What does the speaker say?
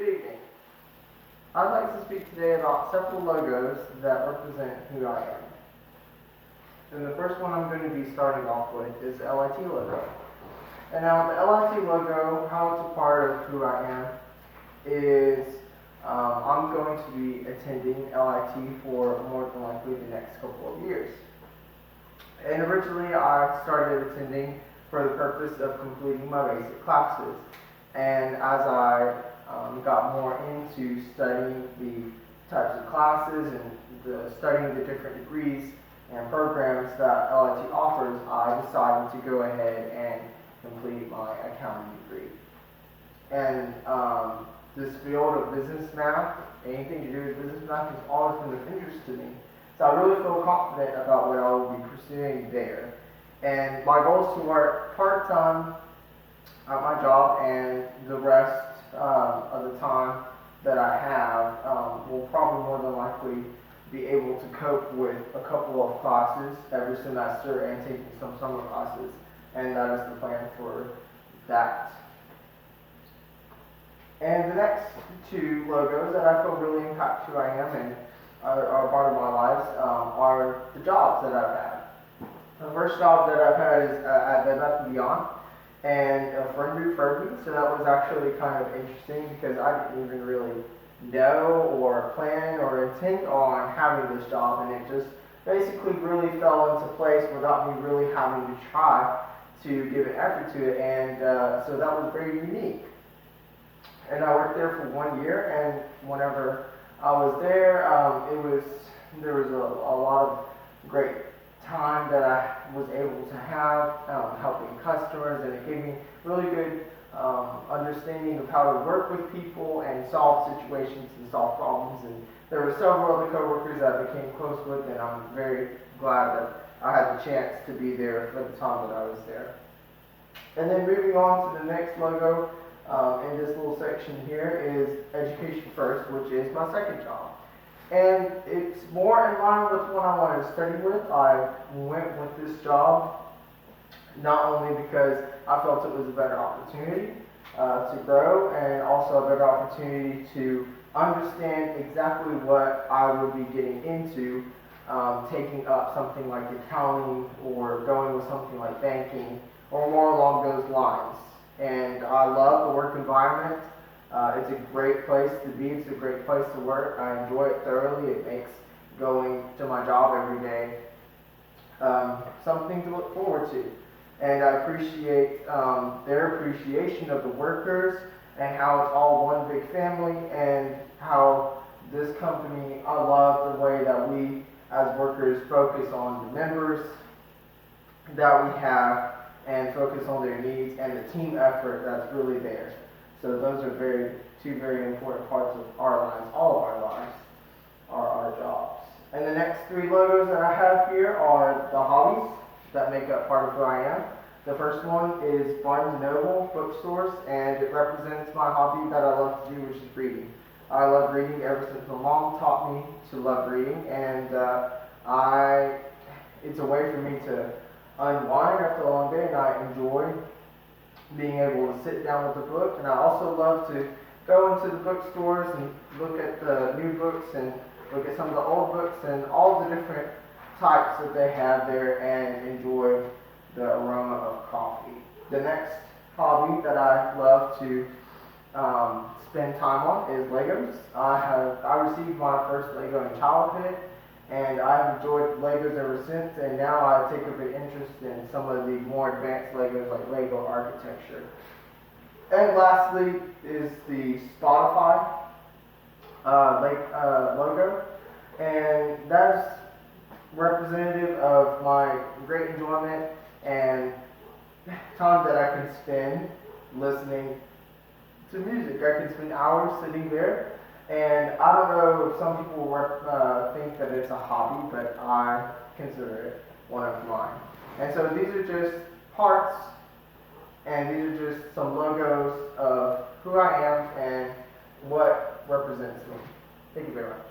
Good evening. I'd like to speak today about several logos that represent who I am. And the first one I'm going to be starting off with is the LIT logo. And now the LIT logo, how it's a part of who I am, is I'm going to be attending LIT for more than likely the next couple of years. And originally I started attending for the purpose of completing my basic classes. And as I got more into studying the types of classes and studying the different degrees and programs that LIT offers, I decided to go ahead and complete my accounting degree. And this field of business math, anything to do with business math, has always been of interest to me. So I really feel confident about what I will be pursuing there. And my goal is to work part-time at my job, and the rest of the time that I have will probably more than likely be able to cope with a couple of classes every semester and taking some summer classes. And that is the plan for that. And the next two logos that I feel really impact who I am and are part of my lives are the jobs that I've had. The first job that I've had is at Bed Bath & Beyond, and a friend referred me, so that was actually kind of interesting because I didn't even really know or plan or intend on having this job, and it just basically really fell into place without me really having to try to give an effort to it, and so that was very unique. And I worked there for 1 year, and whenever I was there, there was a lot of great time that I was able to have helping customers, and it gave me really good understanding of how to work with people and solve situations and solve problems. And there were several other coworkers that I became close with, and I'm very glad that I had the chance to be there for the time that I was there. And then moving on to the next logo in this little section here is Education First, which is my second job. And it's more in line with what I wanted to study with. I went with this job not only because I felt it was a better opportunity to grow, and also a better opportunity to understand exactly what I would be getting into, taking up something like accounting or going with something like banking or more along those lines. And I love the work environment. It's a great place to be. It's a great place to work. I enjoy it thoroughly. It makes going to my job every day something to look forward to. And I appreciate their appreciation of the workers and how it's all one big family, and how this company, I love the way that we as workers focus on the members that we have and focus on their needs and the team effort that's really there. So those are two very important parts of our lives. All of our lives are our jobs. And the next three logos that I have here are the hobbies that make up part of who I am. The first one is Barnes & Noble bookstores, and it represents my hobby that I love to do, which is reading. I love reading ever since my mom taught me to love reading, and it's a way for me to unwind after a long day, and I enjoy being able to sit down with a book. And I also love to go into the bookstores and look at the new books and look at some of the old books and all the different types that they have there, and enjoy the aroma of coffee. The next hobby that I love to spend time on is Legos. I received my first Lego in childhood, and I've enjoyed Legos ever since, and now I take a big interest in some of the more advanced Legos like Lego architecture. And lastly is the Spotify logo, and that's representative of my great enjoyment and time that I can spend listening to music. I can spend hours sitting there. And I don't know if some people think that it's a hobby, but I consider it one of mine. And so these are just parts, and these are just some logos of who I am and what represents me. Thank you very much.